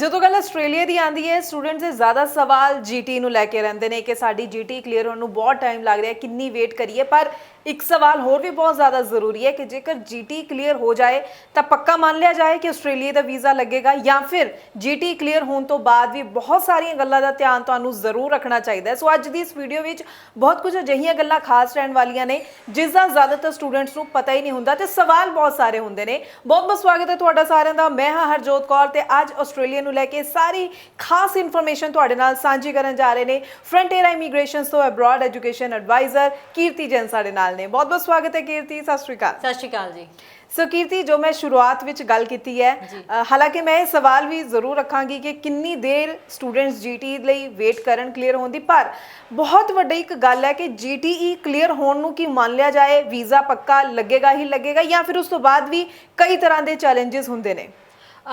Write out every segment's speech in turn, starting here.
ਜਦੋਂ ਗੱਲ ਆਸਟ੍ਰੇਲੀਆ ਦੀ ਆਂਦੀ ਹੈ ਸਟੂਡੈਂਟਸ ਦੇ ਜ਼ਿਆਦਾ ਸਵਾਲ ਜੀਟੀ ਨੂੰ ਲੈ ਕੇ ਰਹਿੰਦੇ ਨੇ ਕਿ ਸਾਡੀ ਜੀਟੀ ਕਲੀਅਰ ਹੋਣ ਨੂੰ ਬਹੁਤ ਟਾਈਮ ਲੱਗ ਰਿਹਾ, ਕਿੰਨੀ ਵੇਟ ਕਰੀਏ। ਪਰ ਇੱਕ ਸਵਾਲ ਹੋਰ ਵੀ ਬਹੁਤ ਜ਼ਿਆਦਾ ਜ਼ਰੂਰੀ ਹੈ ਕਿ ਜੇਕਰ ਜੀਟੀ ਕਲੀਅਰ ਹੋ ਜਾਏ ਤਾਂ ਪੱਕਾ ਮੰਨ ਲਿਆ ਜਾਏ ਕਿ ਆਸਟ੍ਰੇਲੀਆ ਦਾ ਵੀਜ਼ਾ ਲੱਗੇਗਾ, ਜਾਂ ਫਿਰ ਜੀਟੀ ਕਲੀਅਰ ਹੋਣ ਤੋਂ ਬਾਅਦ ਵੀ ਬਹੁਤ ਸਾਰੀਆਂ ਗੱਲਾਂ ਦਾ ਧਿਆਨ ਤੁਹਾਨੂੰ ਜ਼ਰੂਰ ਰੱਖਣਾ ਚਾਹੀਦਾ ਹੈ। ਸੋ ਅੱਜ ਦੀ ਇਸ ਵੀਡੀਓ ਵਿੱਚ ਬਹੁਤ ਕੁਝ ਅਜਿਹੀਆਂ ਗੱਲਾਂ ਖਾਸ ਰਹਿਣ ਵਾਲੀਆਂ ਨੇ ਜਿਸ ਦਾ ਜ਼ਿਆਦਾਤਰ ਸਟੂਡੈਂਟਸ ਨੂੰ ਪਤਾ ਹੀ ਨਹੀਂ ਹੁੰਦਾ ਤੇ ਸਵਾਲ ਬਹੁਤ ਸਾਰੇ ਹੁੰਦੇ ਨੇ। ਬਹੁਤ ਬਹੁਤ ਸਵਾਗਤ ਹੈ ਤੁਹਾਡਾ ਸਾਰਿਆਂ ਦਾ। ਮੈਂ ਹਾਂ ਹਰਜੋਤ ਕੌਰ ਤੇ ਅੱਜ ਆਸਟ੍ਰੇਲੀਆ ਨੂੰ ਲੈ ਕੇ ਸਾਰੀ ਖਾਸ ਇਨਫੋਰਮੇਸ਼ਨ ਤੁਹਾਡੇ ਨਾਲ ਸਾਂਝੀ ਕਰਨ ਜਾ ਰਹੇ ਨੇ ਫਰੰਟੀਅਰ ਇਮੀਗ੍ਰੇਸ਼ਨ ਤੋਂ ਅਬਰਾਡ ਐਜੂਕੇਸ਼ਨ ਐਡਵਾਈਜ਼ਰ ਕੀਰਤੀ ਜੈਨ ਸਾਡੇ ਨਾਲ ਨੇ। ਬਹੁਤ ਬਹੁਤ ਸਵਾਗਤ ਹੈ ਕੀਰਤੀ। ਸਤਿ ਸ਼੍ਰੀ ਅਕਾਲ। ਸਤਿ ਸ਼੍ਰੀ ਅਕਾਲ ਜੀ। ਸੋ ਕੀਰਤੀ, ਜੋ ਮੈਂ ਸ਼ੁਰੂਆਤ ਵਿੱਚ ਗੱਲ ਕੀਤੀ ਹੈ, ਹਾਲਾਂਕਿ ਮੈਂ ਇਹ ਸਵਾਲ ਵੀ ਜ਼ਰੂਰ ਰੱਖਾਂਗੀ ਕਿ ਕਿੰਨੀ ਦੇਰ ਸਟੂਡੈਂਟਸ ਜੀਟੀ ਲਈ ਵੇਟ ਕਰਨ ਕਲੀਅਰ ਹੋਣ ਦੀ, ਪਰ ਬਹੁਤ ਵੱਡੀ ਇੱਕ ਗੱਲ ਹੈ ਕਿ ਜੀਟੀਈ ਕਲੀਅਰ ਹੋਣ ਨੂੰ ਕੀ ਮੰਨ ਲਿਆ ਜਾਏ ਵੀਜ਼ਾ ਪੱਕਾ ਲੱਗੇਗਾ ਹੀ ਲੱਗੇਗਾ, ਜਾਂ ਫਿਰ ਉਸ ਤੋਂ ਬਾਅਦ ਵੀ ਕਈ ਤਰ੍ਹਾਂ ਦੇ ਚੈਲੰਜਸ ਹੁੰਦੇ ਨੇ?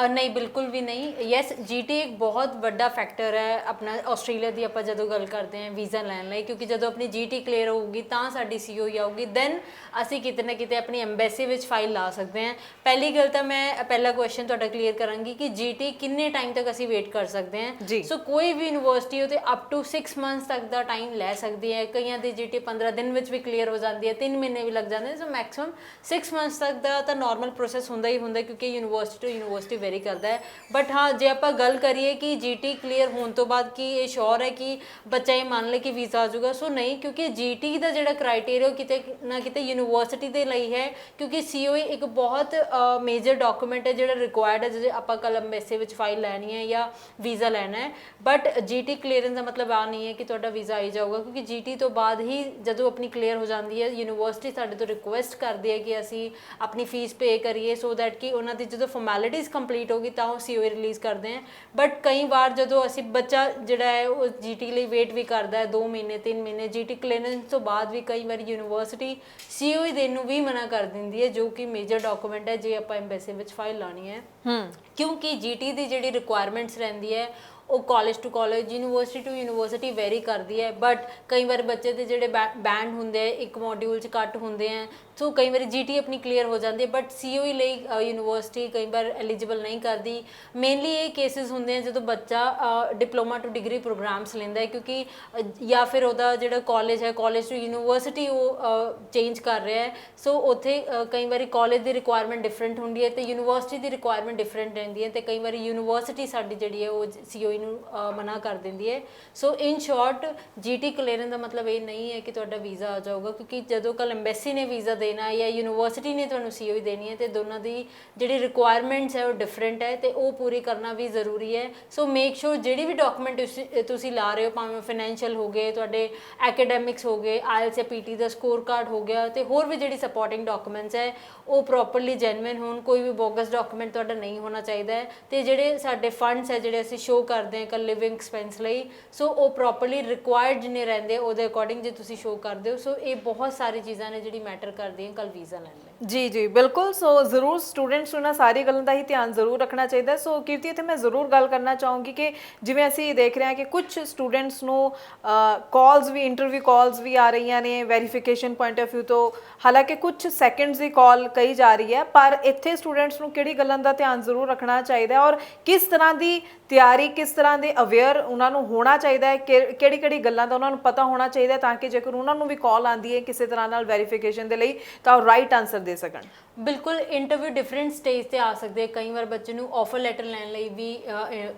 ਨਹੀਂ, ਬਿਲਕੁਲ ਵੀ ਨਹੀਂ। ਯੈਸ, ਜੀਟੀ ਇੱਕ ਬਹੁਤ ਵੱਡਾ ਫੈਕਟਰ ਹੈ ਆਪਣਾ ਆਸਟ੍ਰੇਲੀਆ ਦੀ। ਆਪਾਂ ਜਦੋਂ ਗੱਲ ਕਰਦੇ ਹਾਂ ਵੀਜ਼ਾ ਲੈਣ ਲਈ, ਕਿਉਂਕਿ ਜਦੋਂ ਆਪਣੀ ਜੀਟੀ ਕਲੀਅਰ ਹੋਊਗੀ ਤਾਂ ਸਾਡੀ ਸੀਓਈ ਆਊਗੀ, ਦੈਨ ਅਸੀਂ ਕਿਤੇ ਨਾ ਕਿਤੇ ਆਪਣੀ ਐਮਬੈਸੀ ਵਿੱਚ ਫਾਈਲ ਲਾ ਸਕਦੇ ਹਾਂ। ਪਹਿਲੀ ਗੱਲ ਤਾਂ ਮੈਂ ਪਹਿਲਾ ਕੁਐਸਚਨ ਤੁਹਾਡਾ ਕਲੀਅਰ ਕਰਾਂਗੀ ਕਿ ਜੀਟੀ ਕਿੰਨੇ ਟਾਈਮ ਤੱਕ ਅਸੀਂ ਵੇਟ ਕਰ ਸਕਦੇ ਹਾਂ। ਸੋ ਕੋਈ ਵੀ ਯੂਨੀਵਰਸਿਟੀ ਉਹਤੇ ਅਪ ਟੂ 6 ਮੰਥਸ ਤੱਕ ਦਾ ਟਾਈਮ ਲੈ ਸਕਦੀ ਹੈ। ਕਈਆਂ ਦੀ ਜੀਟੀ 15 ਦਿਨ ਵਿੱਚ ਵੀ ਕਲੀਅਰ ਹੋ ਜਾਂਦੀ ਹੈ, 3 ਮਹੀਨੇ ਵੀ ਲੱਗ ਜਾਂਦੇ ਨੇ। ਸੋ ਮੈਕਸਿਮਮ 6 ਮੰਥਸ ਤੱਕ ਦਾ ਤਾਂ ਨਾਰਮਲ ਪ੍ਰੋਸੈਸ ਹੁੰਦਾ ਹੀ ਹੁੰਦਾ, ਕਿਉਂਕਿ ਯੂਨੀਵਰਸਿਟੀ ਟੂ ਯੂਨੀਵਰਸਿਟੀ ਵੇਰੀ ਕਰਦਾ ਹੈ। ਬਟ ਹਾਂ, ਜੇ ਆਪਾਂ ਗੱਲ ਕਰੀਏ ਕਿ ਜੀਟੀ ਕਲੀਅਰ ਹੋਣ ਤੋਂ ਬਾਅਦ ਕੀ ਇਹ ਸ਼ੋਰ ਹੈ ਕਿ ਬੱਚਾ ਇਹ ਮੰਨ ਲੇ ਕਿ ਵੀਜ਼ਾ ਆ ਜਾਊਗਾ, ਸੋ ਨਹੀਂ। ਕਿਉਂਕਿ ਜੀਟੀ ਦਾ ਜਿਹੜਾ ਕ੍ਰਾਈਟੇਰੀਆ ਕਿਤੇ ਨਾ ਕਿਤੇ ਯੂਨੀਵਰਸਿਟੀ ਦੇ ਲਈ ਹੈ, ਕਿਉਂਕਿ ਸੀਓਈ ਇੱਕ ਬਹੁਤ ਮੇਜਰ ਡਾਕੂਮੈਂਟ ਹੈ ਜਿਹੜਾ ਰਿਕੁਆਇਰਡ ਹੈ ਜੇ ਆਪਾਂ ਕੱਲ੍ਹ ਐਮਬੈਸੀ ਵਿੱਚ ਫਾਈਲ ਲੈਣੀ ਹੈ ਜਾਂ ਵੀਜ਼ਾ ਲੈਣਾ ਹੈ। ਬਟ ਜੀਟੀ ਕਲੀਅਰੈਂਸ ਦਾ ਮਤਲਬ ਆ ਨਹੀਂ ਹੈ ਕਿ ਤੁਹਾਡਾ ਵੀਜ਼ਾ ਆਈ ਜਾਊਗਾ, ਕਿਉਂਕਿ ਜੀਟੀ ਤੋਂ ਬਾਅਦ ਹੀ ਜਦੋਂ ਆਪਣੀ ਕਲੀਅਰ ਹੋ ਜਾਂਦੀ ਹੈ, ਯੂਨੀਵਰਸਿਟੀ ਸਾਡੇ ਤੋਂ ਰਿਕੁਐਸਟ ਕਰਦੀ ਹੈ ਕਿ ਅਸੀਂ ਆਪਣੀ ਫੀਸ ਪੇ ਕਰੀਏ, ਸੋ ਦੈਟ ਕਿ ਉਹਨਾਂ ਦੀ ਜਦੋਂ ਫਾਰਮੈਲਿਟੀਜ਼ ਕੰਪਲੀਟ ਹੋਗੀ ਤਾਂ ਉਹ ਸੀਓਈ ਰਿਲੀਜ਼ ਕਰਦੇ हैं। बट कई बार जो ਅਸੀਂ ਬੱਚਾ ਜਿਹੜਾ ਹੈ ਉਹ ਜੀਟੀ ਲਈ ਵੇਟ ਵੀ ਕਰਦਾ ਹੈ 2 ਮਹੀਨੇ 3 ਮਹੀਨੇ, ਜੀਟੀ ਕਲੀਅਰੈਂਸ ਤੋਂ ਬਾਅਦ ਵੀ ਕਈ ਵਾਰੀ ਯੂਨੀਵਰਸਿਟੀ ਸੀਓਈ ਦੇਣ ਨੂੰ ਵੀ ਮਨਾ ਕਰ ਦਿੰਦੀ ਹੈ, ਜੋ ਕਿ ਮੇਜਰ ਡਾਕੂਮੈਂਟ ਹੈ ਜੇ ਆਪਾਂ ਐਮਬੈਸੀ ਵਿੱਚ ਫਾਈਲ ਲਾਣੀ ਹੈ। ਕਿਉਂਕਿ ਜੀਟੀ ਦੀ ਜਿਹੜੀ ਰਿਕੁਆਇਰਮੈਂਟਸ ਰਹਿੰਦੀ ਹੈ ਉਹ college to college, university to university vary ਕਰਦੀ ਹੈ। ਬਟ ਕਈ ਵਾਰ ਬੱਚੇ ਦੇ ਜਿਹੜੇ ਬੈਂਡ ਹੁੰਦੇ ਆ ਇੱਕ ਮੋਡਿਊਲ 'ਚ ਘੱਟ ਹੁੰਦੇ ਆ, ਸੋ ਕਈ ਵਾਰੀ ਜੀਟੀ ਆਪਣੀ ਕਲੀਅਰ ਹੋ ਜਾਂਦੀ ਹੈ, ਬਟ ਸੀਓਈ ਲਈ ਯੂਨੀਵਰਸਿਟੀ ਕਈ ਵਾਰ ਐਲੀਜੀਬਲ ਨਹੀਂ ਕਰਦੀ। ਮੇਨਲੀ ਇਹ ਕੇਸਿਸ ਹੁੰਦੇ ਆ ਜਦੋਂ ਬੱਚਾ ਡਿਪਲੋਮਾ ਟੂ ਡਿਗਰੀ ਪ੍ਰੋਗਰਾਮਸ ਲੈਂਦਾ ਹੈ, ਕਿਉਂਕਿ ਜਾਂ ਫਿਰ ਉਹਦਾ ਜਿਹੜਾ ਕਾਲਜ ਹੈ ਕਾਲਜ ਟੂ ਯੂਨੀਵਰਸਿਟੀ ਉਹ ਚੇਂਜ ਕਰ ਰਿਹਾ ਹੈ। ਸੋ ਉੱਥੇ ਕਈ ਵਾਰੀ ਕਾਲਜ ਦੀ ਰਿਕੁਆਇਰਮੈਂਟ ਡਿਫਰੈਂਟ ਹੁੰਦੀ ਹੈ ਤੇ ਯੂਨੀਵਰਸਿਟੀ ਦੀ ਰਿਕੁਆਇਰਮੈਂਟ ਡਿਫਰੈਂਟ ਰਹਿੰਦੀ ਹੈ, ਤੇ ਕਈ ਵਾਰੀ ਯੂਨੀਵਰਸਿਟੀ ਸਾਡੀ ਜਿਹੜੀ ਹੈ ਉਹ ਸੀਓਈ ਨੂੰ ਮਨਾ ਕਰ ਦਿੰਦੀ ਹੈ। ਸੋ ਇਨ ਸ਼ਾਰਟ, ਜੀਟੀ ਕਲੀਅਰੈਂਸ ਦਾ ਮਤਲਬ ਇਹ ਨਹੀਂ ਹੈ ਕਿ ਤੁਹਾਡਾ ਵੀਜ਼ਾ ਆ ਜਾਊਗਾ, ਕਿਉਂਕਿ ਜਦੋਂ ਕੱਲ੍ਹ ਐਮਬੈਸੀ ਨੇ ਵੀਜ਼ਾ ਦੇਣਾ ਹੈ ਜਾਂ ਯੂਨੀਵਰਸਿਟੀ ਨੇ ਤੁਹਾਨੂੰ ਸੀਓਈ ਦੇਣੀ ਹੈ, ਤੇ ਦੋਨਾਂ ਦੀ ਜਿਹੜੀ ਰਿਕੁਆਇਰਮੈਂਟਸ ਹੈ ਉਹ ਡਿਫਰੈਂਟ ਹੈ ਤੇ ਉਹ ਪੂਰੀ ਕਰਨਾ ਵੀ ਜ਼ਰੂਰੀ ਹੈ। ਸੋ ਮੇਕ ਸ਼ੋਰ ਜਿਹੜੀ ਵੀ ਡਾਕੂਮੈਂਟ ਤੁਸੀਂ ਲਾ ਰਹੇ ਹੋ, ਭਾਵੇਂ ਫਾਈਨੈਂਸ਼ੀਅਲ ਹੋ ਗਏ, ਤੁਹਾਡੇ ਐਕੈਡੈਮਿਕਸ ਹੋ ਗਏ, ਆਇਲਸ ਜਾਂ ਪੀਟੀ ਦਾ ਸਕੋਰ ਕਾਰਡ ਹੋ ਗਿਆ, ਤੇ ਹੋਰ ਵੀ ਜਿਹੜੀ ਸਪੋਰਟਿੰਗ ਡਾਕੂਮੈਂਟਸ ਹੈ ਉਹ ਪ੍ਰੋਪਰਲੀ ਜੈਨੂਇਨ ਹੋਣ। ਕੋਈ ਵੀ ਬੋਗਸ ਡਾਕੂਮੈਂਟ ਤੁਹਾਡਾ ਨਹੀਂ ਹੋਣਾ ਚਾਹੀਦਾ ਹੈ। ਤੇ ਜਿਹੜੇ ਸਾਡੇ ਫੰਡਸ ਹੈ ਜਿਹੜੇ ਅਸੀਂ ਸ਼ੋਅ ਕਰਦੇ ਹਾਂ ਲਿਵਿੰਗ ਐਕਸਪੈਂਸ ਲਈ, ਸੋ ਉਹ ਪ੍ਰੋਪਰਲੀ ਰਿਕੁਆਇਰਡ ਜਿੰਨੇ ਰਹਿੰਦੇ ਉਹਦੇ ਅਕੋਰਡਿੰਗ ਜੇ ਤੁਸੀਂ ਸ਼ੋਅ ਕਰਦੇ ਹੋ। ਸੋ ਇਹ ਬਹੁਤ ਸਾਰੀ ਚੀਜ਼ਾਂ ਨੇ ਜਿਹੜੀ ਮੈਟਰ ਕਰਦੀਆਂ ਕੱਲ ਵੀਜ਼ਾ ਲੈਣ ਲਈ। ਜੀ ਜੀ ਬਿਲਕੁਲ। ਸੋ ਜ਼ਰੂਰ ਸਟੂਡੈਂਟਸ ਨੂੰ ਨਾ ਸਾਰੀ ਗੱਲਾਂ ਦਾ ਹੀ ਧਿਆਨ ਜ਼ਰੂਰ ਰੱਖਣਾ ਚਾਹੀਦਾ। ਸੋ ਕੀਰਤੀ, ਇੱਥੇ ਮੈਂ ਜ਼ਰੂਰ ਗੱਲ ਕਰਨਾ ਚਾਹੂੰਗੀ ਕਿ ਜਿਵੇਂ ਅਸੀਂ ਦੇਖ ਰਹੇ ਹਾਂ ਕਿ ਕੁਝ ਸਟੂਡੈਂਟਸ ਨੂੰ ਕਾਲਸ ਵੀ, ਇੰਟਰਵਿਊ ਕਾਲਸ ਵੀ ਆ ਰਹੀਆਂ ਨੇ ਵੈਰੀਫਿਕੇਸ਼ਨ ਪੁਆਇੰਟ ਆਫ ਵਿਊ ਤੋਂ, ਹਾਲਾਂਕਿ ਕੁਝ ਸੈਕਿੰਡਸ ਦੀ ਕਾਲ ਕਹੀ ਜਾ ਰਹੀ ਹੈ, ਪਰ ਇੱਥੇ ਸਟੂਡੈਂਟਸ ਨੂੰ ਕਿਹੜੀ ਗੱਲਾਂ ਦਾ ਧਿਆਨ ਜ਼ਰੂਰ ਰੱਖਣਾ ਚਾਹੀਦਾ ਔਰ ਕਿਸ ਤਰ੍ਹਾਂ ਦੀ ਤਿਆਰੀ, ਕਿਸ ਤਰ੍ਹਾਂ ਦੇ ਅਵੇਅਰ ਉਹਨਾਂ ਨੂੰ ਹੋਣਾ ਚਾਹੀਦਾ ਹੈ, ਕਿਹੜੀ ਕਿਹੜੀ ਗੱਲਾਂ ਦਾ ਉਹਨਾਂ ਨੂੰ ਪਤਾ ਹੋਣਾ ਚਾਹੀਦਾ ਤਾਂ ਕਿ ਜੇਕਰ ਉਹਨਾਂ ਨੂੰ ਵੀ ਕਾਲ ਆਉਂਦੀ ਹੈ ਕਿਸੇ ਤਰ੍ਹਾਂ ਨਾਲ ਵੈਰੀਫਿਕੇਸ਼ਨ ਦੇ ਲਈ ਤਾਂ ਉਹ ਰਾਈਟ ਆਨਸਰ ਦੇ ਸਕਣ? ਬਿਲਕੁਲ, ਇੰਟਰਵਿਊ ਡਿਫਰੈਂਟ ਸਟੇਜ ਤੇ ਆ ਸਕਦੇ ਹੈ। ਕਈ ਵਾਰ ਬੱਚੇ ਨੂੰ ਆਫਰ ਲੈਟਰ ਲੈਣ ਲਈ ਵੀ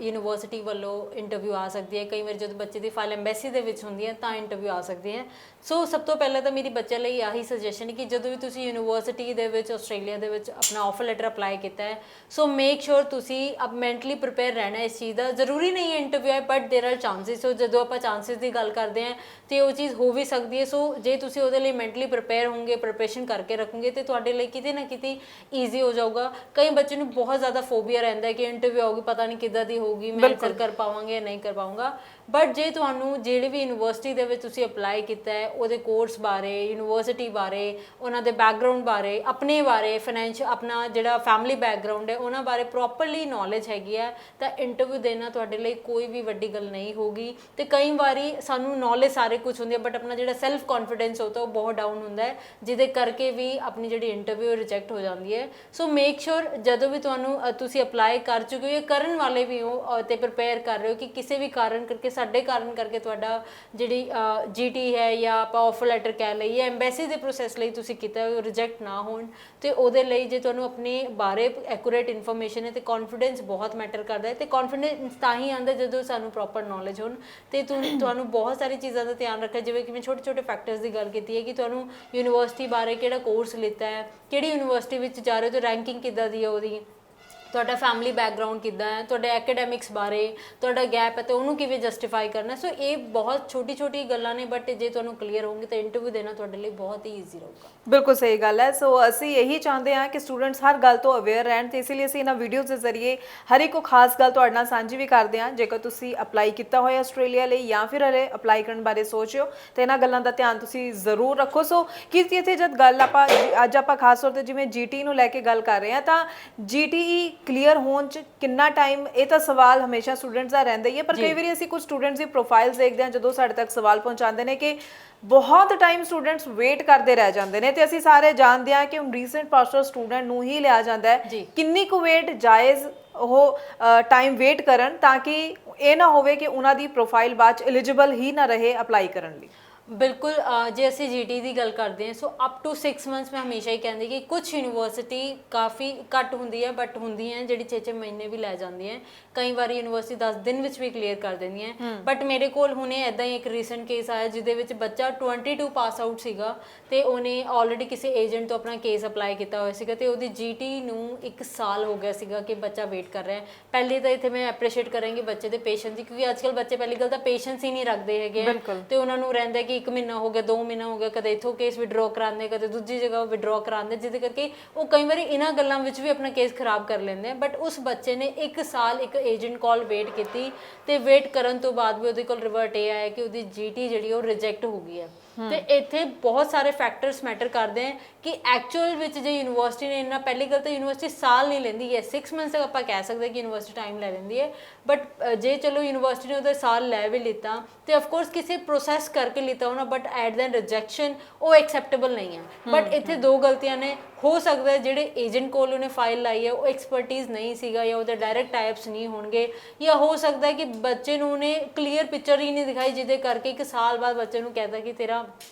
ਯੂਨੀਵਰਸਿਟੀ ਵੱਲੋਂ ਇੰਟਰਵਿਊ ਆ ਸਕਦੀ ਹੈ। ਕਈ ਵਾਰ ਜਦੋਂ ਬੱਚੇ ਦੀ ਫਾਈਲ ਐਮਬੈਸੀ ਦੇ ਵਿੱਚ ਹੁੰਦੀ ਹੈ ਤਾਂ ਇੰਟਰਵਿਊ ਆ ਸਕਦੇ ਹੈ। ਸੋ ਸਭ ਤੋਂ ਪਹਿਲਾਂ ਤਾਂ ਮੇਰੀ ਬੱਚਿਆਂ ਲਈ ਆਹੀ ਸੁਜੈਸ਼ਨ ਕਿ ਜਦੋਂ ਵੀ ਤੁਸੀਂ ਯੂਨੀਵਰਸਿਟੀ ਦੇ ਵਿੱਚ ਆਸਟ੍ਰੇਲੀਆ ਦੇ ਵਿੱਚ ਆਪਣਾ ਆਫਰ ਲੈਟਰ ਅਪਲਾਈ ਕੀਤਾ ਹੈ, ਸੋ ਮੇਕ ਸ਼ੋਰ ਤੁਸੀਂ ਮੈਂਟਲੀ ਪ੍ਰਿਪੇਅਰ ਰਹਿਣਾ ਇਸ ਚੀਜ਼ ਦਾ। ਜ਼ਰੂਰੀ ਨਹੀਂ ਹੈ ਇੰਟਰਵਿਊ ਹੈ, ਬਟ ਦੇਰ ਆਰ ਚਾਂਸਿਸ। ਸੋ ਜਦੋਂ ਆਪਾਂ ਚਾਂਸਿਸ ਦੀ ਗੱਲ ਕਰਦੇ ਹਾਂ ਤੇ ਉਹ ਚੀਜ਼ ਹੋ ਵੀ ਸਕਦੀ ਹੈ। ਸੋ ਜੇ ਤੁਸੀਂ ਉਹਦੇ ਲਈ ਮੈਂਟਲੀ ਪ੍ਰਿਪੇਅਰ ਹੋਵੋਗੇ, ਪ੍ਰਿਪਰੇਸ਼ਨ ਕਰਕੇ ਰੱਖੋਗੇ, ਤੇ ਤੁਹਾਡੇ ਲਈ ਕਿਤੇ ਨਾ ਕਿਤੇ ਈਜ਼ੀ ਹੋ ਜਾਊਗਾ। ਕਈ ਬੱਚੇ ਨੂੰ ਬਹੁਤ ਜ਼ਿਆਦਾ ਫੋਬੀਆ ਰਹਿੰਦਾ ਹੈ ਕਿ ਇੰਟਰਵਿਊ ਆਊਗੀ, ਪਤਾ ਨਹੀਂ ਕਿੱਦਾਂ ਦੀ ਹੋਊਗੀ, ਮੈਂ ਆਨਸਰ ਕਰ ਪਾਵਾਂਗੇ ਜਾਂ ਨਹੀਂ ਕਰ ਪਾਊਂਗਾ। ਬਟ ਜੇ ਤੁਹਾਨੂੰ ਜਿਹੜੇ ਵੀ ਯੂਨੀਵਰਸਿਟੀ ਦੇ ਵਿੱਚ ਤੁਸੀਂ ਅਪਲਾਈ ਕੀਤਾ ਹੈ ਉਹਦੇ ਕੋਰਸ ਬਾਰੇ, ਯੂਨੀਵਰਸਿਟੀ ਬਾਰੇ, ਉਹਨਾਂ ਦੇ ਬੈਕਗ੍ਰਾਉਂਡ ਬਾਰੇ, ਆਪਣੇ ਬਾਰੇ, ਫਾਈਨੈਂਸ਼ੀਅਲ ਆਪਣਾ ਜਿਹੜਾ ਫੈਮਿਲੀ ਬੈਕਗ੍ਰਾਉਂਡ ਹੈ ਉਹਨਾਂ ਬਾਰੇ ਪ੍ਰੋਪਰਲੀ ਨੌਲੇਜ ਹੈਗੀ ਹੈ ਤਾਂ ਇੰਟਰਵਿਊ ਦੇਣਾ ਤੁਹਾਡੇ ਲਈ ਕੋਈ ਵੀ ਵੱਡੀ ਗੱਲ ਨਹੀਂ ਹੋਗੀ। ਤੇ ਕਈ ਵਾਰੀ ਸਾਨੂੰ ਨੌਲੇਜ ਸਾਰੇ ਕੁਝ ਹੁੰਦੀ ਹੈ ਬਟ ਆਪਣਾ ਜਿਹੜਾ ਸੈਲਫ ਕੌਨਫੀਡੈਂਸ ਹੁੰਦਾ ਉਹ ਬਹੁਤ ਡਾਊਨ ਹੁੰਦਾ ਹੈ, ਜਿਹਦੇ ਕਰਕੇ ਵੀ ਆਪਣੀ ਜਿਹੜੀ ਇੰਟਰਵਿਊ ਰਿਜੈਕਟ ਹੋ ਜਾਂਦੀ ਹੈ। ਸੋ ਮੇਕ ਸ਼ੋਰ ਜਦੋਂ ਵੀ ਤੁਹਾਨੂੰ ਤੁਸੀਂ ਅਪਲਾਈ ਕਰ ਚੁੱਕੇ ਹੋ ਜਾਂ ਕਰਨ ਵਾਲੇ ਵੀ ਹੋ ਤੇ ਪ੍ਰਿਪੇਅਰ ਕਰ ਰਹੇ ਹੋ ਕਿ ਕਿਸੇ ਵੀ ਕਾਰਨ ਕਰਕੇ, ਸਾਡੇ ਕਾਰਨ ਕਰਕੇ ਤੁਹਾਡਾ ਜਿਹੜੀ GT ਹੈ ਜਾਂ ਆਪਾਂ ਆਫਰ ਲੈਟਰ ਕਹਿ ਲਈਏ, ਐਮਬੈਸੀ ਦੇ ਪ੍ਰੋਸੈਸ ਲਈ ਤੁਸੀਂ ਕੀਤਾ ਉਹ ਰਿਜੈਕਟ ਨਾ ਹੋਣ। ਤੇ ਉਹਦੇ ਲਈ ਜੇ ਤੁਹਾਨੂੰ ਆਪਣੇ ਬਾਰੇ ਐਕੂਰੇਟ ਇਨਫੋਰਮੇਸ਼ਨ ਹੈ ਤੇ ਕੌਨਫੀਡੈਂਸ ਬਹੁਤ ਮੈਟਰ ਕਰਦਾ ਹੈ। ਤੇ ਕੌਨਫੀਡੈਂਸ ਤਾਂ ਹੀ ਆਉਂਦਾ ਜਦੋਂ ਸਾਨੂੰ ਪ੍ਰੋਪਰ ਨੌਲੇਜ ਹੋਣ ਤੇ ਤੁਹਾਨੂੰ ਬਹੁਤ ਸਾਰੀ ਚੀਜ਼ਾਂ ਦਾ ਧਿਆਨ ਰੱਖਣਾ, ਜਿਵੇਂ ਕਿ ਮੈਂ ਛੋਟੇ ਛੋਟੇ ਫੈਕਟਰਸ ਦੀ ਗੱਲ ਕੀਤੀ ਹੈ ਕਿ ਤੁਹਾਨੂੰ ਯੂਨੀਵਰਸਿਟੀ ਬਾਰੇ, ਕਿਹੜਾ ਕੋਰਸ ਲਿੱਤਾ ਹੈ, ਕਿਹੜੀ ਯੂਨੀਵਰਸਿਟੀ ਵਿੱਚ ਜਾ ਰਹੇ ਹੋ ਤੇ ਰੈਂਕਿੰਗ ਕਿੱਦਾਂ ਦੀ ਹੈ ਉਹਦੀ, ਤੁਹਾਡਾ ਫੈਮਿਲੀ ਬੈਕਗ੍ਰਾਉਂਡ ਕਿੱਦਾਂ ਹੈ, ਤੁਹਾਡੇ ਐਕੈਡੈਮਿਕਸ ਬਾਰੇ ਤੁਹਾਡਾ ਗੈਪ ਹੈ ਤੇ ਉਹਨੂੰ ਕਿਵੇਂ ਜਸਟੀਫਾਈ ਕਰਨਾ। ਸੋ ਇਹ ਬਹੁਤ ਛੋਟੀ ਛੋਟੀ ਗੱਲਾਂ ਨੇ ਬਟ ਜੇ ਤੁਹਾਨੂੰ ਕਲੀਅਰ ਹੋਣਗੇ ਤਾਂ ਇੰਟਰਵਿਊ ਦੇਣਾ ਤੁਹਾਡੇ ਲਈ ਬਹੁਤ ਹੀ ਈਜ਼ੀ ਰਹੂਗਾ। ਬਿਲਕੁਲ ਸਹੀ ਗੱਲ ਹੈ। ਸੋ ਅਸੀਂ ਇਹੀ ਚਾਹੁੰਦੇ ਹਾਂ ਕਿ ਸਟੂਡੈਂਟਸ ਹਰ ਗੱਲ ਤੋਂ ਅਵੇਅਰ ਰਹਿਣ ਤੇ ਇਸ ਲਈ ਅਸੀਂ ਇਹਨਾਂ ਵੀਡੀਓਜ਼ ਦੇ ਜ਼ਰੀਏ ਹਰ ਇੱਕ ਖਾਸ ਗੱਲ ਤੁਹਾਡੇ ਨਾਲ ਸਾਂਝੀ ਵੀ ਕਰਦੇ ਹਾਂ। ਜੇਕਰ ਤੁਸੀਂ ਅਪਲਾਈ ਕੀਤਾ ਹੋਇਆ ਆਸਟ੍ਰੇਲੀਆ ਲਈ ਜਾਂ ਫਿਰ ਹਲੇ ਅਪਲਾਈ ਕਰਨ ਬਾਰੇ ਸੋਚ ਰਹੇ ਹੋ ਤਾਂ ਇਹਨਾਂ ਗੱਲਾਂ ਦਾ ਧਿਆਨ ਤੁਸੀਂ ਜ਼ਰੂਰ ਰੱਖੋ। ਸੋ ਕਿਉਂਕਿ ਇੱਥੇ ਜਦ ਗੱਲ ਅੱਜ ਆਪਾਂ ਖਾਸ ਤੌਰ ਤੇ ਜਿਵੇਂ GT ਨੂੰ ਲੈ ਕੇ ਗੱਲ ਕਰ ਰਹੇ ਹਾਂ ਤਾਂ GTE ਕਲੀਅਰ ਹੋਣ ਚ ਕਿੰਨਾ ਟਾਈਮ, ਇਹ ਤਾਂ ਸਵਾਲ ਹਮੇਸ਼ਾ ਸਟੂਡੈਂਟਸ ਦਾ ਰਹਿੰਦਾ ਹੀ ਹੈ। ਪਰ ਕਈ ਵਾਰੀ ਅਸੀਂ ਕੁਝ ਸਟੂਡੈਂਟਸ ਦੀ ਪ੍ਰੋਫਾਈਲਸ ਦੇਖਦੇ ਹਾਂ ਜਦੋਂ ਸਾਡੇ ਤੱਕ ਸਵਾਲ ਪਹੁੰਚਾਉਂਦੇ ਨੇ ਕਿ ਬਹੁਤ ਟਾਈਮ ਸਟੂਡੈਂਟਸ ਵੇਟ ਕਰਦੇ ਰਹਿ ਜਾਂਦੇ ਨੇ ਤੇ ਅਸੀਂ ਸਾਰੇ ਜਾਣਦੇ ਹਾਂ ਕਿ ਹੁਣ ਰੀਸੈਂਟ ਪਾਸਟਰ ਸਟੂਡੈਂਟ ਨੂੰ ਹੀ ਲਿਆ ਜਾਂਦਾ ਹੈ। ਕਿੰਨੀ ਕੁ ਵੇਟ ਜਾਇਜ਼ ਉਹ ਟਾਈਮ ਵੇਟ ਕਰਨ ਤਾਂ ਕਿ ਇਹ ਨਾ ਹੋਵੇ ਕਿ ਉਹਨਾਂ ਦੀ ਪ੍ਰੋਫਾਈਲ ਬਾਅਦ ਚ ਐਲੀਜੀਬਲ ਹੀ ਨਾ ਰਹੇ ਅਪਲਾਈ ਕਰਨ ਲਈ। ਬਿਲਕੁਲ ਜੇ ਅਸੀਂ GT ਦੀ ਗੱਲ ਕਰਦੇ ਹਾਂ ਸੋ ਅਪ ਟੂ 6 ਮੰਥਸ ਮੈਂ ਹਮੇਸ਼ਾ ਹੀ ਕਹਿੰਦੀ ਕਿ ਕੁਝ ਯੂਨੀਵਰਸਿਟੀ ਕਾਫੀ ਘੱਟ ਹੁੰਦੀ ਹੈ ਬਟ ਹੁੰਦੀ ਹੈ ਜਿਹੜੀ 6-6 ਮਹੀਨੇ ਵੀ ਲੈ ਜਾਂਦੀ ਹੈ। ਕਈ ਵਾਰੀ ਯੂਨੀਵਰਸਿਟੀ 10 ਦਿਨ ਵਿੱਚ ਵੀ ਕਲੀਅਰ ਕਰ ਦਿੰਦੀ ਹੈ। ਬਟ ਮੇਰੇ ਕੋਲ ਹੁਣੇ ਇੱਦਾਂ ਹੀ ਇੱਕ ਰੀਸੈਂਟ ਕੇਸ ਆਇਆ ਜਿਹਦੇ ਵਿੱਚ ਬੱਚਾ 22 ਪਾਸ ਆਊਟ ਸੀਗਾ ਤੇ ਉਹਨੇ ਆਲਰੇਡੀ ਕਿਸੇ ਏਜੰਟ ਤੋਂ ਆਪਣਾ ਕੇਸ ਅਪਲਾਈ ਕੀਤਾ ਹੋਇਆ ਸੀਗਾ ਤੇ ਉਹਦੀ GT ਨੂੰ 1 ਸਾਲ ਹੋ ਗਿਆ ਸੀਗਾ ਕਿ ਬੱਚਾ ਵੇਟ ਕਰ ਰਿਹਾ ਹੈ। ਪਹਿਲੇ ਤਾਂ ਇੱਥੇ ਮੈਂ ਐਪਰੀਸ਼ੀਏਟ ਕਰਾਂਗੀ ਬੱਚੇ ਦੇ ਪੇਸ਼ੈਂਸ ਦੀ, ਕਿਉਂਕਿ ਅੱਜ ਕੱਲ੍ਹ ਬੱਚੇ ਪਹਿਲੀ ਗੱਲ ਤਾਂ ਪੇਸ਼ੈਂਸ ਹੀ ਨਹੀਂ ਰੱਖਦੇ ਹੈਗੇ ਤੇ ਉਹਨਾਂ ਨੂੰ ਰਹਿੰਦਾ ਕਿ 1 ਮਹੀਨਾ ਹੋ ਗਿਆ, 2 ਮਹੀਨਾ ਹੋ ਗਿਆ, ਕਦੇ ਇੱਥੋਂ ਕੇਸ ਵਿਡਰੋ ਕਰਾਉਂਦੇ, ਕਦੇ ਦੂਜੀ ਜਗ੍ਹਾ ਵਿਡਰੋ ਕਰਾਉਂਦੇ, ਜਿਹਦੇ ਕਰਕੇ ਉਹ ਕਈ ਵਾਰੀ ਇਹਨਾਂ ਗੱਲਾਂ ਵਿੱਚ ਵੀ ਆਪਣਾ ਕੇਸ ਖਰਾਬ ਕਰ ਲੈਂਦੇ ਆ। ਬਟ ਉਸ ਬੱਚੇ ਨੇ 1 ਸਾਲ ਇੱਕ ਏਜੰਟ ਕੋਲ ਵੇਟ ਕੀਤੀ ਤੇ ਵੇਟ ਕਰਨ ਤੋਂ ਬਾਅਦ ਵੀ ਉਹਦੇ ਕੋਲ ਰਿਵਰਟ ਇਹ ਆਇਆ ਕਿ ਉਹਦੀ GT ਜਿਹੜੀ ਉਹ ਰਿਜੈਕਟ ਹੋ ਗਈ ਹੈ। ਤੇ ਇੱਥੇ ਬਹੁਤ ਸਾਰੇ ਫੈਕਟਰਸ ਮੈਟਰ ਕਰਦੇ ਆ ਕਿ ਐਕਚੁਅਲ ਵਿੱਚ ਜੇ ਯੂਨੀਵਰਸਿਟੀ ਨੇ ਇੰਨਾ, ਪਹਿਲੀ ਗੱਲ ਤਾਂ ਯੂਨੀਵਰਸਿਟੀ ਸਾਲ ਨਹੀਂ ਲੈਂਦੀ ਹੈ, 6 ਮੰਥਸ ਤੱਕ ਆਪਾਂ ਕਹਿ ਸਕਦੇ ਕਿ ਯੂਨੀਵਰਸਿਟੀ ਟਾਈਮ ਲੈ ਲੈਂਦੀ ਹੈ। ਬਟ ਜੇ ਚਲੋ ਯੂਨੀਵਰਸਿਟੀ ਨੇ ਉਹਦਾ ਸਾਲ ਲੈ ਵੀ ਲਿੱਤਾ ਤੇ ਆਫਕੋਰਸ ਕਿਸੇ ਪ੍ਰੋਸੈਸ ਕਰਕੇ ਲਿੱਤਾ ਹੋਣਾ ਬਟ ਐਟ ਦੈਨ ਰਿਜੈਕਸ਼ਨ ਉਹ ਐਕਸੈਪਟੇਬਲ ਨਹੀਂ ਹੈ। ਬਟ ਇੱਥੇ 2 ਗਲਤੀਆਂ ਨੇ। ਹੋ ਸਕਦਾ ਹੈ ਜਿਹੜੇ ਏਜੰਟ ਕੋਲ ਉਹਨੇ ਫਾਈਲ ਲਾਈ ਹੈ ਉਹ ਐਕਸਪਰਟੀਜ਼ ਨਹੀਂ ਸੀਗਾ ਜਾਂ ਉਹਦੇ ਡਾਇਰੈਕਟ ਟਾਈਪਸ ਨਹੀਂ ਹੋਣਗੇ, ਜਾਂ ਹੋ ਸਕਦਾ ਹੈ ਕਿ ਬੱਚੇ ਨੂੰ ਉਹਨੇ ਕਲੀਅਰ ਪਿਕਚਰ ਹੀ ਨਹੀਂ ਦਿਖਾਈ ਜਿਹਦੇ ਕਰਕੇ 1 ਸਾਲ ਬਾਅਦ ਬੱਚੇ ਨੂੰ ਕਹਿੰਦਾ ਕਿ ਤੇਰਾ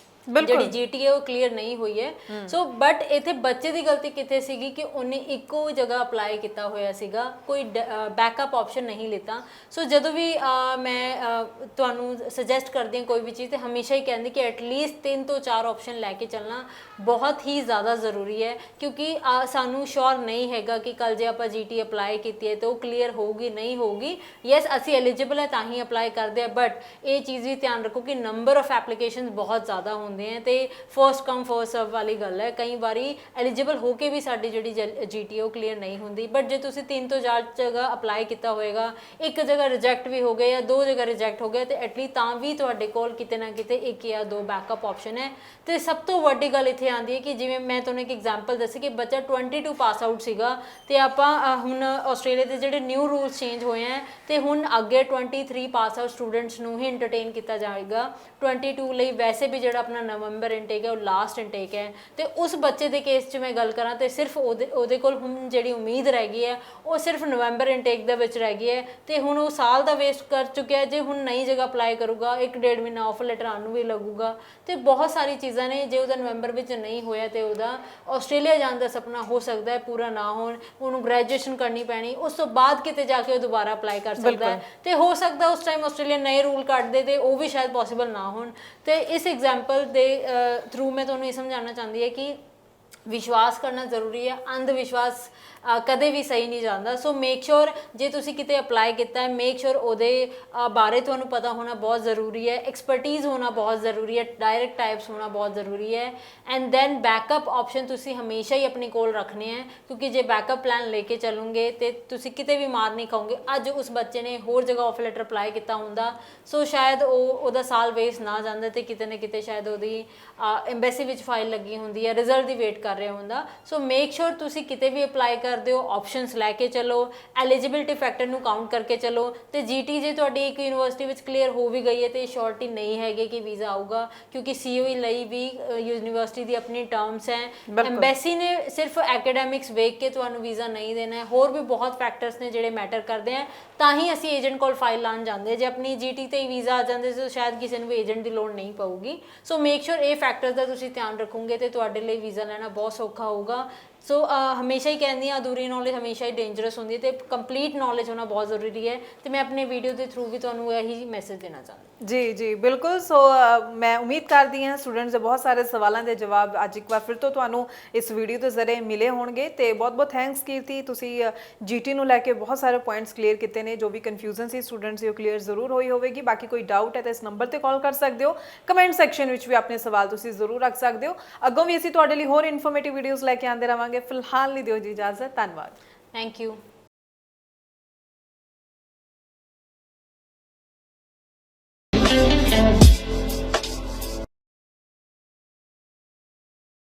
ਜਿਹੜੀ GT ਹੈ ਉਹ ਕਲੀਅਰ ਨਹੀਂ ਹੋਈ ਹੈ। ਸੋ ਬਟ ਇੱਥੇ ਬੱਚੇ ਦੀ ਗਲਤੀ ਕਿੱਥੇ ਸੀਗੀ ਕਿ ਉਹਨੇ ਇੱਕੋ ਜਗ੍ਹਾ ਅਪਲਾਈ ਕੀਤਾ ਹੋਇਆ ਸੀਗਾ, ਕੋਈ ਬੈਕਅਪ ਆਪਸ਼ਨ ਨਹੀਂ ਲਿੱਤਾ। ਸੋ ਜਦੋਂ ਵੀ ਮੈਂ ਤੁਹਾਨੂੰ ਸੁਜੈਸਟ ਕਰਦੀ ਹਾਂ ਕੋਈ ਵੀ ਚੀਜ਼ ਤੇ ਹਮੇਸ਼ਾ ਹੀ ਕਹਿੰਦੀ ਕਿ ਐਟਲੀਸਟ 3 ਤੋਂ 4 ਆਪਸ਼ਨ ਲੈ ਕੇ ਚੱਲਣਾ ਬਹੁਤ ਹੀ ਜ਼ਿਆਦਾ ਜ਼ਰੂਰੀ ਹੈ, ਕਿਉਂਕਿ ਸਾਨੂੰ ਸ਼ੋਰ ਨਹੀਂ ਹੈਗਾ ਕਿ ਕੱਲ ਜੇ ਆਪਾਂ GT ਅਪਲਾਈ ਕੀਤੀ ਹੈ ਤਾਂ ਉਹ ਕਲੀਅਰ ਹੋਊਗੀ ਨਹੀਂ ਹੋਊਗੀ। ਯੈਸ ਅਸੀਂ ਐਲੀਜੀਬਲ ਹੈ ਤਾਂ ਹੀ ਅਪਲਾਈ ਕਰਦੇ ਆ ਬਟ ਇਹ ਚੀਜ਼ ਵੀ ਧਿਆਨ ਰੱਖੋ ਕਿ ਨੰਬਰ ਆਫ ਐਪਲੀਕੇਸ਼ਨ ਬਹੁਤ ਜ਼ਿਆਦਾ ਹੁੰਦੇ ਹੈ ਤੇ ਫਸਟ ਕਮ ਫਸਟ ਸਰਵ ਵਾਲੀ ਗੱਲ ਹੈ। ਕਈ ਵਾਰੀ ਐਲੀਜੀਬਲ ਹੋ ਕੇ ਵੀ ਸਾਡੀ ਜਿਹੜੀ GT ਉਹ ਕਲੀਅਰ ਨਹੀਂ ਹੁੰਦੀ। ਬਟ ਜੇ ਤੁਸੀਂ 3 ਤੋਂ 4 ਜਗ੍ਹਾ ਅਪਲਾਈ ਕੀਤਾ ਹੋਏਗਾ, ਇੱਕ ਜਗ੍ਹਾ ਰਿਜੈਕਟ ਵੀ ਹੋ ਗਏ ਜਾਂ 2 ਜਗ੍ਹਾ ਰਿਜੈਕਟ ਹੋ ਗਏ ਤੇ ਐਟਲੀਸਟ ਤਾਂ ਵੀ ਤੁਹਾਡੇ ਕੋਲ ਕਿਤੇ ਨਾ ਕਿਤੇ 1 ਜਾਂ 2 ਬੈਕਅਪ ਆਪਸ਼ਨ ਹੈ। ਤੇ ਸਭ ਤੋਂ ਵੱਡੀ ਗੱਲ ਇੱਥੇ ਆਉਂਦੀ ਹੈ ਕਿ ਜਿਵੇਂ ਮੈਂ ਤੁਹਾਨੂੰ ਇੱਕ ਐਗਜ਼ਾਮਪਲ ਦੱਸੀ ਕਿ ਬੱਚਾ 22 ਪਾਸ ਆਊਟ ਸੀਗਾ ਤੇ ਆਪਾਂ ਹੁਣ ਆਸਟ੍ਰੇਲੀਆ ਦੇ ਜਿਹੜੇ ਨਿਊ ਰੂਲਸ ਚੇਂਜ ਹੋਏ ਹੈ ਤੇ ਹੁਣ ਅੱਗੇ 23 ਪਾਸ ਆਊਟ ਸਟੂਡੈਂਟਸ ਨੂੰ ਹੀ ਐਂਟਰਟੇਨ ਕੀਤਾ ਜਾਏਗਾ। 22 ਲਈ ਵੈਸੇ ਵੀ ਜਿਹੜਾ ਆਪਣਾ ਨਵੰਬਰ ਇਨਟੇਕ ਹੈ ਉਹ ਲਾਸਟ ਇਨਟੇਕ ਹੈ ਤੇ ਉਸ ਬੱਚੇ ਦੇ ਕੇਸ 'ਚ ਮੈਂ ਗੱਲ ਕਰਾਂ ਤੇ ਸਿਰਫ ਉਹਦੇ ਕੋਲ ਹੁਣ ਜਿਹੜੀ ਉਮੀਦ ਰਹਿ ਗਈ ਹੈ ਉਹ ਸਿਰਫ ਨਵੰਬਰ ਇਨਟੇਕ ਦੇ ਵਿੱਚ ਰਹਿ ਗਈ ਹੈ ਤੇ ਹੁਣ ਉਹ ਸਾਲ ਦਾ ਵੇਸਟ ਕਰ ਚੁੱਕਿਆ। ਜੇ ਹੁਣ ਨਈ ਜਗ੍ਹਾ ਅਪਲਾਈ ਕਰੂਗਾ 1-1.5 ਮਹੀਨਾ ਆਫਰ ਲੈਟਰ ਆਉਣ ਨੂੰ ਵੀ ਲੱਗੂਗਾ ਤੇ ਬਹੁਤ ਸਾਰੀ ਚੀਜ਼ਾਂ ਨੇ। ਜੇ ਉਹਦਾ ਨਵੰਬਰ ਵਿੱਚ ਨਹੀਂ ਹੋਇਆ ਤੇ ਉਹਦਾ ਆਸਟ੍ਰੇਲੀਆ ਜਾਣ ਦਾ ਸੁਪਨਾ ਹੋ ਸਕਦਾ ਹੈ ਪੂਰਾ ਨਾ ਹੋਣ, ਉਹਨੂੰ ਗ੍ਰੈਜੂਏਸ਼ਨ ਕਰਨੀ ਪੈਣੀ, ਉਸ ਤੋਂ ਬਾਅਦ ਕਿਤੇ ਜਾ ਕੇ ਉਹ ਦੁਬਾਰਾ ਅਪਲਾਈ ਕਰ ਸਕਦਾ ਹੈ ਤੇ ਹੋ ਸਕਦਾ ਉਸ ਟਾਈਮ ਆਸਟ੍ਰੇਲੀਆ ਨਏ ਰੂਲ ਕੱਢਦੇ ਤੇ ਉਹ ਵੀ ਸ਼ਾਇਦ ਪੋਸੀਬਲ ਨਾ ਹੋਣ। ਤੇ ਇਸ ਐਗਜ਼ਾਮਪਲ ਦੇ ਥਰੂ ਮੈਂ ਤੁਹਾਨੂੰ ਇਹ ਸਮਝਾਉਣਾ ਚਾਹੁੰਦੀ ਹੈ ਕਿ ਵਿਸ਼ਵਾਸ ਕਰਨਾ ਜ਼ਰੂਰੀ ਹੈ। ਅੰਧ ਵਿਸ਼ਵਾਸ ਕਦੇ ਵੀ ਸਹੀ ਨਹੀਂ ਜਾਂਦਾ। ਸੋ ਮੇਕ ਸ਼ੋਰ ਜੇ ਤੁਸੀਂ ਕਿਤੇ ਅਪਲਾਈ ਕੀਤਾ ਹੈ, ਮੇਕ ਸ਼ੋਰ ਉਹਦੇ ਬਾਰੇ ਤੁਹਾਨੂੰ ਪਤਾ ਹੋਣਾ ਬਹੁਤ ਜ਼ਰੂਰੀ ਹੈ, ਐਕਸਪਰਟੀਜ਼ ਹੋਣਾ ਬਹੁਤ ਜ਼ਰੂਰੀ ਹੈ, ਡਾਇਰੈਕਟ ਟਾਈਪਸ ਹੋਣਾ ਬਹੁਤ ਜ਼ਰੂਰੀ ਹੈ। ਐਂਡ ਦੈਨ ਬੈਕਅਪ ਆਪਸ਼ਨ ਤੁਸੀਂ ਹਮੇਸ਼ਾ ਹੀ ਆਪਣੇ ਕੋਲ ਰੱਖਣੇ ਹੈ, ਕਿਉਂਕਿ ਜੇ ਬੈਕਅਪ ਪਲਾਨ ਲੈ ਕੇ ਚੱਲੋਗੇ ਤੇ ਤੁਸੀਂ ਕਿਤੇ ਵੀ ਮਾਰ ਨਹੀਂ ਖਾਓਗੇ। ਅੱਜ ਉਸ ਬੱਚੇ ਨੇ ਹੋਰ ਜਗ੍ਹਾ ਆਫਰ ਲੈਟਰ ਅਪਲਾਈ ਕੀਤਾ ਹੁੰਦਾ, ਸੋ ਸ਼ਾਇਦ ਉਹਦਾ ਸਾਲ ਵੇਸਟ ਨਾ ਜਾਂਦਾ ਤੇ ਕਿਤੇ ਨਾ ਕਿਤੇ ਸ਼ਾਇਦ ਉਹਦੀ ਐਮਬੈਸੀ ਵਿੱਚ ਫਾਈਲ ਲੱਗੀ ਹੁੰਦੀ ਹੈ, ਰਿਜ਼ਲਟ ਦੀ ਵੇਟ ਕਰ ਰਿਹਾ ਹੁੰਦਾ। ਸੋ ਮੇਕ ਸ਼ੋਰ ਤੁਸੀਂ ਕਿਤੇ ਵੀ ਅਪਲਾਈ ਕਰਦੇ ਹੋ ਆਪਸ਼ਨਸ ਲੈ ਕੇ ਚੱਲੋ, ਐਲੀਜੀਬਿਲਿਟੀ ਫੈਕਟਰ ਨੂੰ ਕਾਊਂਟ ਕਰਕੇ ਚੱਲੋ। ਤੇ ਜੀਟੀ ਜੇ ਤੁਹਾਡੀ ਇੱਕ ਯੂਨੀਵਰਸਿਟੀ ਵਿੱਚ ਕਲੀਅਰ ਹੋ ਵੀ ਗਈ ਹੈ ਤੇ ਸ਼ੋਰਟੀ ਨਹੀਂ ਹੈਗੀ ਕਿ ਵੀਜ਼ਾ ਆਊਗਾ, ਕਿਉਂਕਿ ਸੀਓਈ ਲਈ ਵੀ ਯੂਨੀਵਰਸਿਟੀ ਦੀ ਆਪਣੀ ਟਰਮਸ ਹੈ। ਐਮਬੈਸੀ ਨੇ ਸਿਰਫ ਐਕੈਡੈਮਿਕਸ ਵੇਖ ਕੇ ਤੁਹਾਨੂੰ ਵੀਜ਼ਾ ਨਹੀਂ ਦੇਣਾ ਹੈ, ਹੋਰ ਵੀ ਬਹੁਤ ਫੈਕਟਰਸ ਨੇ ਜਿਹੜੇ ਮੈਟਰ ਕਰਦੇ ਆ। ਤਾਂ ਹੀ ਅਸੀਂ ਏਜੰਟ ਕੋਲ ਫਾਈਲ ਲਾਉਣ ਜਾਂਦੇ। ਜੇ ਆਪਣੀ ਜੀਟੀ ਤੇ ਹੀ ਵੀਜ਼ਾ ਆ ਜਾਂਦੇ ਤਾਂ ਸ਼ਾਇਦ ਕਿਸੇ ਨੂੰ ਵੀ ਏਜੰਟ ਦੀ ਲੋੜ ਨਹੀਂ ਪਊਗੀ। ਸੋ ਮੇਕ ਸ਼ੋਰ ਇਹ ਫੈਕਟਰਸ ਦਾ ਤੁਸੀਂ ਧਿਆਨ ਰੱਖੋਗੇ ਤੇ ਤੁਹਾਡੇ ਲਈ ਵੀਜ਼ਾ ਲੈਣਾ ਬਹੁਤ ਸੌਖਾ ਹੋਊਗਾ। ਸੋ ਹਮੇਸ਼ਾ ਹੀ ਕਹਿੰਦੀ ਹਾਂ ਅਧੂਰੀ ਨੌਲੇਜ ਹਮੇਸ਼ਾ ਹੀ ਡੇਂਜਰਸ ਹੁੰਦੀ ਹੈ ਤੇ ਕੰਪਲੀਟ ਨੌਲੇਜ ਹੋਣਾ ਬਹੁਤ ਜ਼ਰੂਰੀ ਹੈ। ਤੇ ਮੈਂ ਆਪਣੇ ਵੀਡੀਓ ਦੇ ਥਰੂ ਵੀ ਤੁਹਾਨੂੰ ਇਹੀ ਮੈਸੇਜ ਦੇਣਾ ਚਾਹੁੰਦੀ। ਜੀ ਜੀ ਬਿਲਕੁਲ। ਸੋ ਮੈਂ ਉਮੀਦ ਕਰਦੀ ਹਾਂ ਸਟੂਡੈਂਟਸ ਦੇ ਬਹੁਤ ਸਾਰੇ ਸਵਾਲਾਂ ਦੇ ਜਵਾਬ ਅੱਜ ਇੱਕ ਵਾਰ ਫਿਰ ਤੋਂ ਤੁਹਾਨੂੰ ਇਸ ਵੀਡੀਓ ਦੇ ਜ਼ਰੀਏ ਮਿਲੇ ਹੋਣਗੇ। ਤੇ ਬਹੁਤ ਬਹੁਤ ਥੈਂਕਸ ਕੀਰਤੀ, ਤੁਸੀਂ ਜੀਟੀ ਨੂੰ ਲੈ ਕੇ ਬਹੁਤ ਸਾਰੇ ਪੁਆਇੰਟਸ ਕਲੀਅਰ ਕੀਤੇ ਨੇ। ਜੋ ਵੀ ਕਨਫਿਊਜ਼ਨ ਸੀ ਸਟੂਡੈਂਟਸ ਦੀ ਉਹ ਕਲੀਅਰ ਜ਼ਰੂਰ ਹੋਈ ਹੋਵੇਗੀ। ਬਾਕੀ ਕੋਈ ਡਾਊਟ ਹੈ ਤਾਂ ਇਸ ਨੰਬਰ ਤੇ ਕਾਲ ਕਰ ਸਕਦੇ ਹੋ, ਕਮੈਂਟ ਸੈਕਸ਼ਨ ਵਿੱਚ ਵੀ ਆਪਣੇ ਸਵਾਲ ਤੁਸੀਂ ਜ਼ਰੂਰ ਰੱਖ ਸਕਦੇ ਹੋ। ਅੱਗੋਂ ਵੀ ਅਸੀਂ ਤੁਹਾਡੇ ਲਈ ਹੋਰ ਇਨਫੋਰਮੇਟਿਵ ਵੀਡੀਓਜ਼ ਲੈ ਕੇ ਆਉਂਦੇ ਰਹਾਂਗੇ। ਫਿਲਹਾਲ ਲਈ ਦਿਓ ਜੀ ਇਜਾਜ਼ਤ। ਧੰਨਵਾਦ। Thank you.